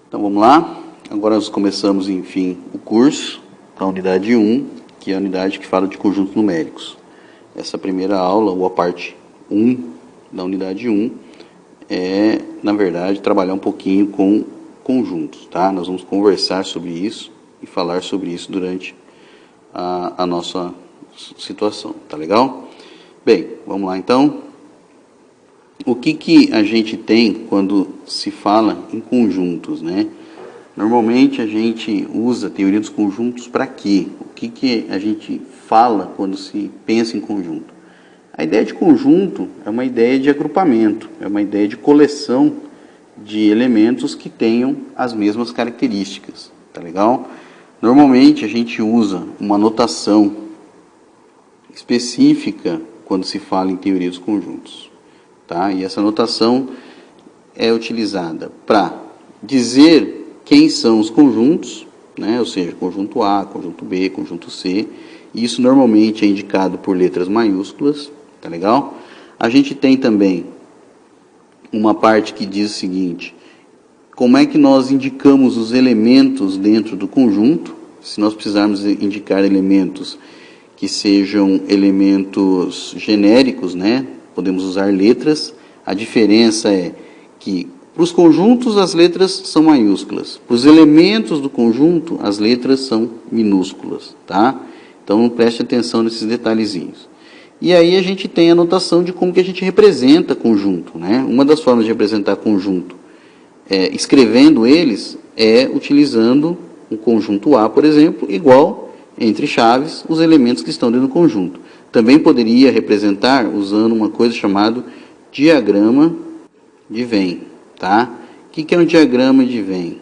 Então vamos lá, agora nós começamos, enfim, o curso da unidade 1, que é a unidade que fala de conjuntos numéricos. Essa primeira aula, ou a parte 1 da unidade 1, é, na verdade, trabalhar um pouquinho com conjuntos, tá? Nós vamos conversar sobre isso e falar sobre isso durante a nossa situação, tá legal? Bem, vamos lá então. O que a gente tem quando se fala em conjuntos, né? Normalmente a gente usa a teoria dos conjuntos para quê? O que a gente fala quando se pensa em conjunto? A ideia de conjunto é uma ideia de agrupamento, é uma ideia de coleção de elementos que tenham as mesmas características, tá legal? Normalmente a gente usa uma notação específica quando se fala em teoria dos conjuntos. Tá? E essa notação é utilizada para dizer quem são os conjuntos, né? Ou seja, conjunto A, conjunto B, conjunto C. E isso normalmente é indicado por letras maiúsculas, tá legal? A gente tem também uma parte que diz o seguinte: como é que nós indicamos os elementos dentro do conjunto? Se nós precisarmos indicar elementos que sejam elementos genéricos, né? Podemos usar letras. A diferença é que para os conjuntos as letras são maiúsculas, para os elementos do conjunto as letras são minúsculas, tá? Então preste atenção nesses detalhezinhos. E aí a gente tem a notação de como que a gente representa conjunto, né? Uma das formas de representar conjunto, escrevendo eles, é utilizando um conjunto A, por exemplo, igual entre chaves os elementos que estão dentro do conjunto. Também poderia representar usando uma coisa chamada diagrama de Venn, tá? O que é um diagrama de Venn?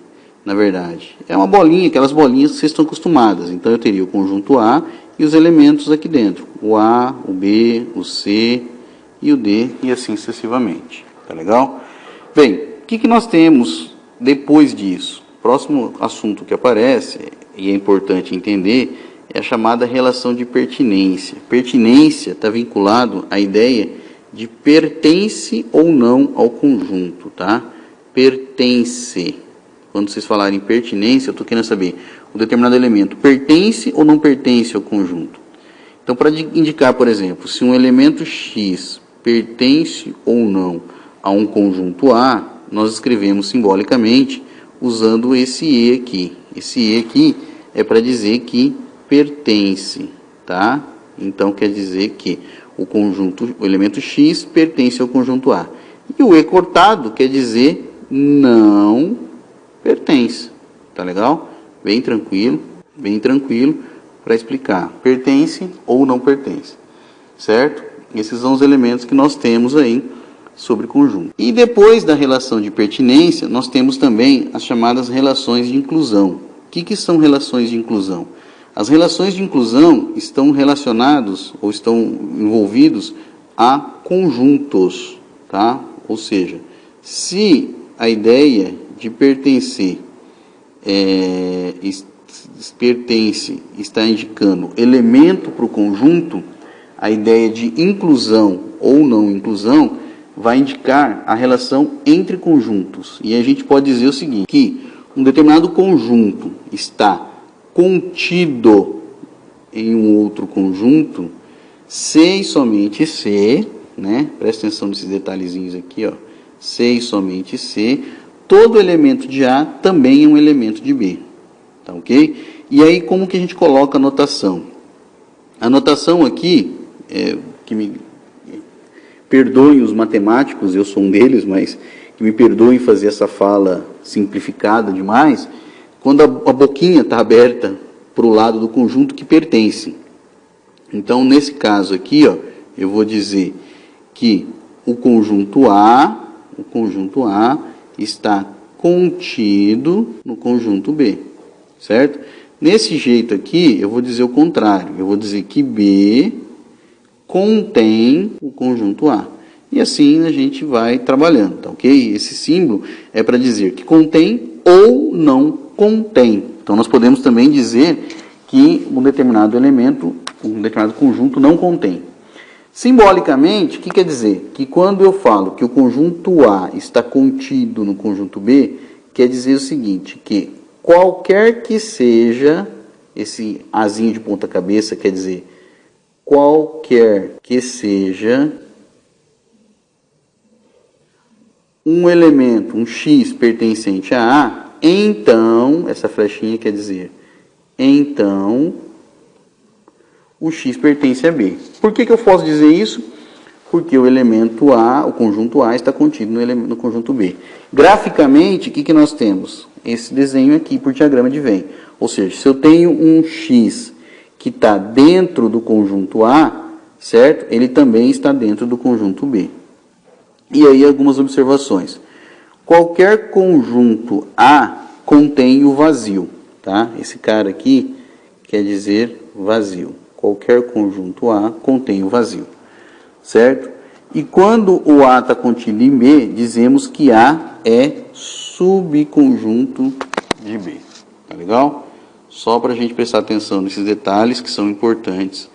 Na verdade, é uma bolinha, aquelas bolinhas que vocês estão acostumadas. Então eu teria o conjunto A e os elementos aqui dentro. O A, o B, o C e o D e assim sucessivamente. Tá legal? Bem, o que nós temos depois disso? O próximo assunto que aparece, e é importante entender, é a chamada relação de pertinência. Pertinência está vinculado à ideia de pertence ou não ao conjunto, tá? Pertence. Quando vocês falarem pertinência, eu estou querendo saber, um determinado elemento pertence ou não pertence ao conjunto? Então, para indicar, por exemplo, se um elemento X pertence ou não a um conjunto A, nós escrevemos simbolicamente usando esse E aqui. Esse E aqui é para dizer que pertence, tá? Então quer dizer que o elemento X pertence ao conjunto A. E o E cortado quer dizer não pertence. Tá legal? Bem tranquilo para explicar. Pertence ou não pertence. Certo? Esses são os elementos que nós temos aí sobre conjunto. E depois da relação de pertinência, nós temos também as chamadas relações de inclusão. O que são relações de inclusão? As relações de inclusão estão relacionados ou estão envolvidos a conjuntos, tá? Ou seja, se a ideia de pertencer pertence está indicando elemento para o conjunto, a ideia de inclusão ou não inclusão vai indicar a relação entre conjuntos. E a gente pode dizer o seguinte, que um determinado conjunto está contido em um outro conjunto, se e somente se, né? Presta atenção nesses detalhezinhos aqui, ó. Se e somente se, todo elemento de A também é um elemento de B, tá ok? E aí como que a gente coloca a notação? A notação aqui, que me perdoem os matemáticos, eu sou um deles, mas que me perdoem fazer essa fala simplificada demais, quando a boquinha está aberta para o lado do conjunto que pertence. Então, nesse caso aqui, ó, eu vou dizer que o conjunto A está contido no conjunto B, certo? Nesse jeito aqui, eu vou dizer o contrário. Eu vou dizer que B contém o conjunto A. E assim a gente vai trabalhando, tá ok? Esse símbolo é para dizer que contém ou não contém. Então, nós podemos também dizer que um determinado elemento, um determinado conjunto não contém. Simbolicamente, o que quer dizer? Que quando eu falo que o conjunto A está contido no conjunto B, quer dizer o seguinte, que qualquer que seja, esse azinho de ponta cabeça quer dizer qualquer que seja um elemento, um x pertencente a A, então, essa flechinha quer dizer, então, o x pertence a B. Por que eu posso dizer isso? Porque o elemento A, o conjunto A, está contido no conjunto B. Graficamente, o que nós temos? Esse desenho aqui por diagrama de Venn. Ou seja, se eu tenho um x que está dentro do conjunto A, certo? Ele também está dentro do conjunto B. E aí algumas observações. Qualquer conjunto A contém o vazio, tá? Esse cara aqui quer dizer vazio. Qualquer conjunto A contém o vazio, certo? E quando o A está contido em B, dizemos que A é subconjunto de B. Tá legal? Só para a gente prestar atenção nesses detalhes que são importantes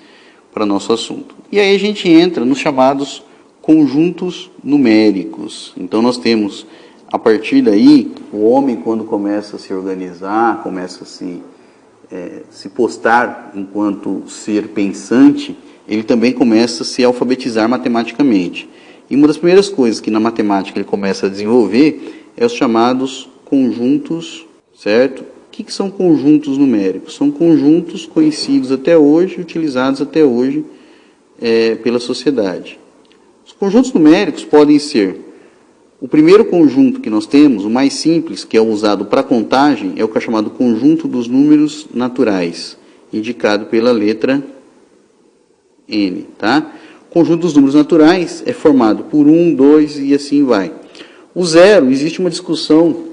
para nosso assunto. E aí a gente entra nos chamados conjuntos numéricos. Então nós temos, a partir daí, o homem quando começa a se organizar, começa a se postar enquanto ser pensante, ele também começa a se alfabetizar matematicamente. E uma das primeiras coisas que na matemática ele começa a desenvolver é os chamados conjuntos, certo? O que são conjuntos numéricos? São conjuntos conhecidos até hoje, utilizados até hoje pela sociedade. Os conjuntos numéricos podem ser, o primeiro conjunto que nós temos, o mais simples, que é usado para contagem, é o que é chamado conjunto dos números naturais, indicado pela letra N, tá? O conjunto dos números naturais é formado por 1, 2 e assim vai. O zero, existe uma discussão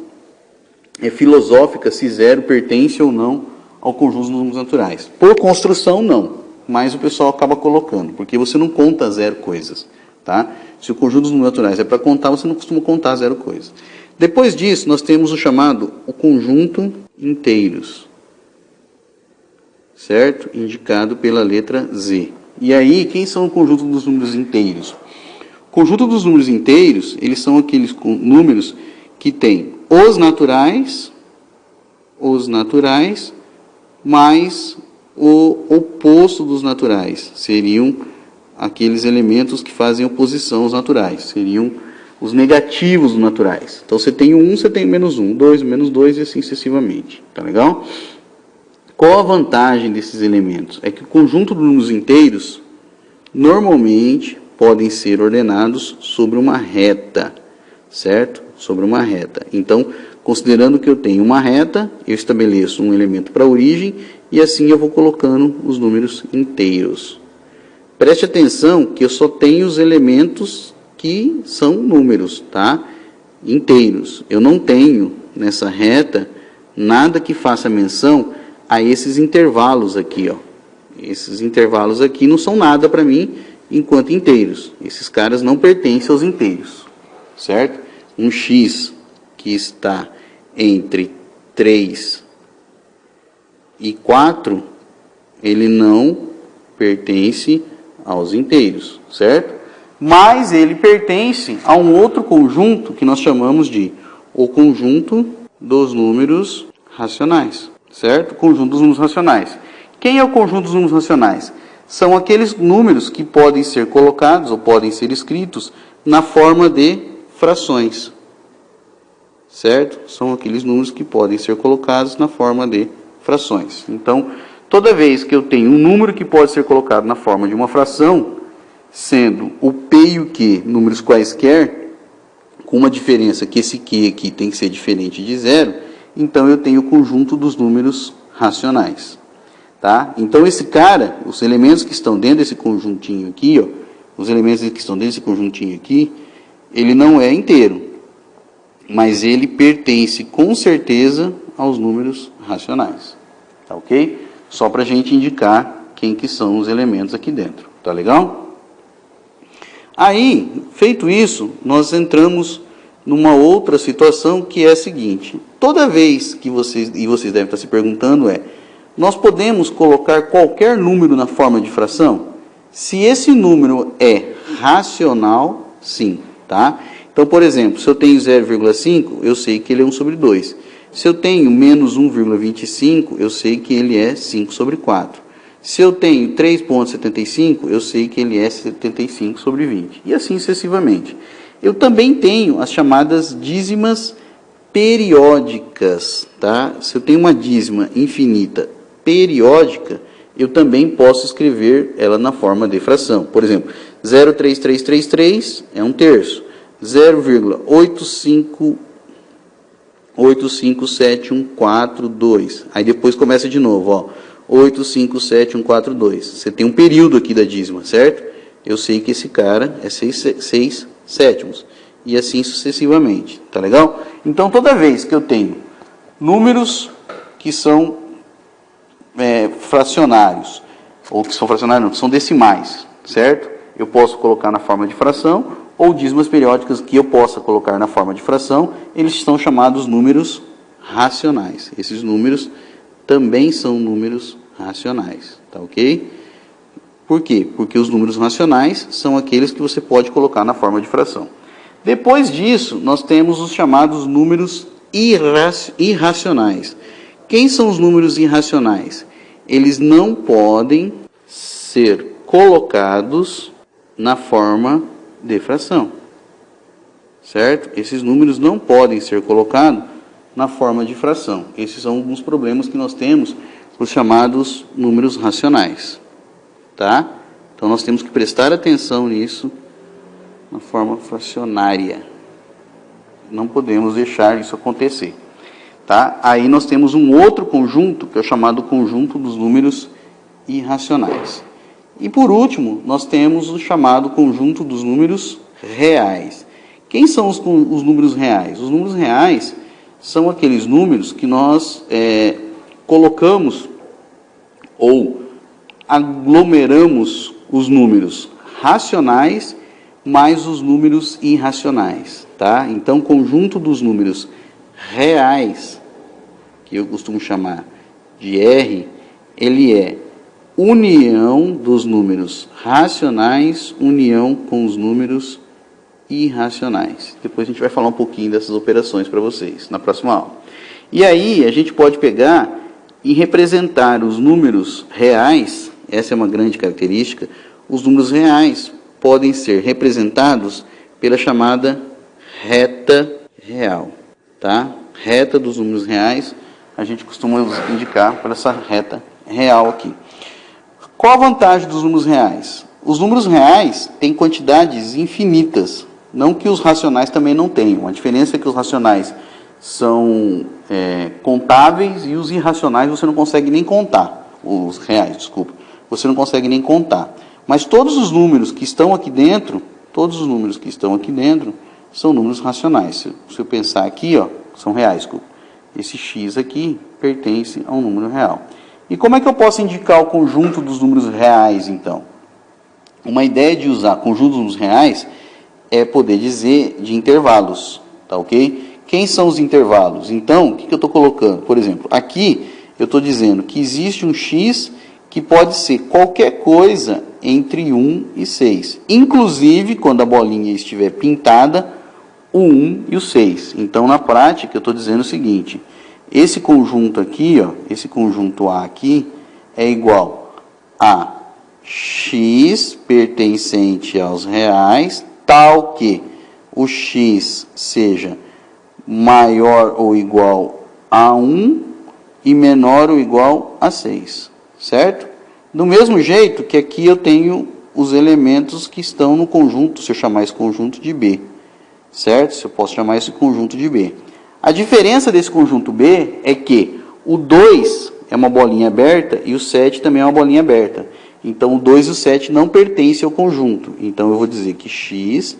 filosófica se zero pertence ou não ao conjunto dos números naturais. Por construção, não, mas o pessoal acaba colocando, porque você não conta zero coisas. Tá? Se o conjunto dos números naturais é para contar, você não costuma contar zero coisa. Depois disso, nós temos o conjunto inteiros, certo? Indicado pela letra Z. E aí, quem são o conjunto dos números inteiros? O conjunto dos números inteiros, eles são aqueles números que têm os naturais, mais o oposto dos naturais, seriam aqueles elementos que fazem oposição aos naturais, seriam os negativos dos naturais. Então, você tem o 1, você tem o menos 1, 2, menos 2 e assim sucessivamente. Tá legal? Qual a vantagem desses elementos? É que o conjunto de números inteiros, normalmente, podem ser ordenados sobre uma reta, certo? Sobre uma reta. Então, considerando que eu tenho uma reta, eu estabeleço um elemento para a origem e assim eu vou colocando os números inteiros. Preste atenção que eu só tenho os elementos que são números, tá? Inteiros. Eu não tenho nessa reta nada que faça menção a esses intervalos aqui, ó. Esses intervalos aqui não são nada para mim enquanto inteiros. Esses caras não pertencem aos inteiros, certo? Um x que está entre 3 e 4, ele não pertence aos inteiros, certo? Mas ele pertence a um outro conjunto que nós chamamos de o conjunto dos números racionais, certo? Conjunto dos números racionais. Quem é o conjunto dos números racionais? São aqueles números que podem ser colocados ou podem ser escritos na forma de frações, certo? São aqueles números que podem ser colocados na forma de frações. Então, toda vez que eu tenho um número que pode ser colocado na forma de uma fração, sendo o P e o Q números quaisquer, com uma diferença que esse Q aqui tem que ser diferente de zero, então eu tenho o conjunto dos números racionais. Tá? Então esse cara, os elementos que estão dentro desse conjuntinho aqui, ó, os elementos que estão dentro desse conjuntinho aqui, ele não é inteiro, mas ele pertence com certeza aos números racionais. Tá ok? Só para a gente indicar quem que são os elementos aqui dentro. Tá legal? Aí, feito isso, nós entramos numa outra situação que é a seguinte. Toda vez que vocês devem estar se perguntando nós podemos colocar qualquer número na forma de fração? Se esse número é racional, sim. Tá? Então, Então, por exemplo, se eu tenho 0,5, eu sei que ele é 1 sobre 2. Se eu tenho menos 1,25, eu sei que ele é 5 sobre 4. Se eu tenho 3,75, eu sei que ele é 75 sobre 20. E assim sucessivamente. Eu também tenho as chamadas dízimas periódicas, tá? Se eu tenho uma dízima infinita periódica, eu também posso escrever ela na forma de fração. Por exemplo, 0,3333 é 1/3. 0,8571442. Aí depois começa de novo, ó. 8571442. Você tem um período aqui da dízima, certo? Eu sei que esse cara é 6 sétimos. E assim sucessivamente, tá legal? Então, toda vez que eu tenho números que são fracionários, ou que são fracionários não, que são decimais, certo? Eu posso colocar na forma de fração, ou dízimas periódicas que eu possa colocar na forma de fração, eles são chamados números racionais. Esses números também são números racionais, tá ok? Por quê? Porque os números racionais são aqueles que você pode colocar na forma de fração. Depois disso, nós temos os chamados números irracionais. Quem são os números irracionais? Eles não podem ser colocados na forma de fração, certo? Esses números não podem ser colocados na forma de fração. Esses são alguns problemas que nós temos com os chamados números racionais, tá? Então nós temos que prestar atenção nisso na forma fracionária. Não podemos deixar isso acontecer, tá? Aí nós temos um outro conjunto, que é o chamado conjunto dos números irracionais. E por último, nós temos o chamado conjunto dos números reais. Quem são os números reais? Os números reais são aqueles números que nós colocamos ou aglomeramos os números racionais mais os números irracionais, tá? Então, conjunto dos números reais, que eu costumo chamar de R, ele é união dos números racionais, união com os números irracionais. Depois a gente vai falar um pouquinho dessas operações para vocês, na próxima aula. E aí, a gente pode pegar e representar os números reais, essa é uma grande característica, os números reais podem ser representados pela chamada reta real, tá? Reta dos números reais, a gente costuma indicar para essa reta real aqui. Qual a vantagem dos números reais? Os números reais têm quantidades infinitas, não que os racionais também não tenham. A diferença é que os racionais são contáveis e os irracionais você não consegue nem contar. Os reais, desculpa. Você não consegue nem contar. Mas todos os números que estão aqui dentro, são números racionais. Se eu pensar aqui, ó, são reais, desculpa. Esse x aqui pertence a um número real. E como é que eu posso indicar o conjunto dos números reais, então? Uma ideia de usar conjunto dos números reais é poder dizer de intervalos, tá ok? Quem são os intervalos? Então, o que eu estou colocando? Por exemplo, aqui eu estou dizendo que existe um x que pode ser qualquer coisa entre 1 e 6. Inclusive, quando a bolinha estiver pintada, o 1 e o 6. Então, na prática, eu estou dizendo o seguinte: esse conjunto aqui, ó, esse conjunto A aqui, é igual a x pertencente aos reais, tal que o x seja maior ou igual a 1 e menor ou igual a 6, certo? Do mesmo jeito que aqui eu tenho os elementos que estão no conjunto, se eu chamar esse conjunto de B, certo? Se eu posso chamar esse conjunto de B. A diferença desse conjunto B é que o 2 é uma bolinha aberta e o 7 também é uma bolinha aberta. Então, o 2 e o 7 não pertencem ao conjunto. Então, eu vou dizer que x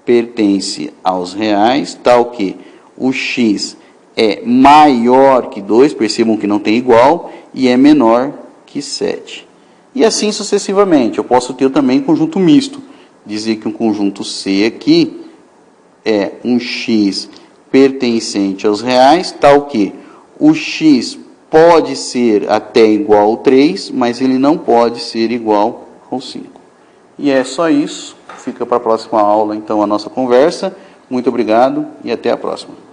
pertence aos reais, tal que o x é maior que 2, percebam que não tem igual, e é menor que 7. E assim sucessivamente. Eu posso ter também conjunto misto. Dizer que um conjunto C aqui é um x pertencente aos reais, tal que o x pode ser até igual ao 3, mas ele não pode ser igual ao 5. E é só isso. Fica para a próxima aula, então, a nossa conversa Muito obrigado e até a próxima.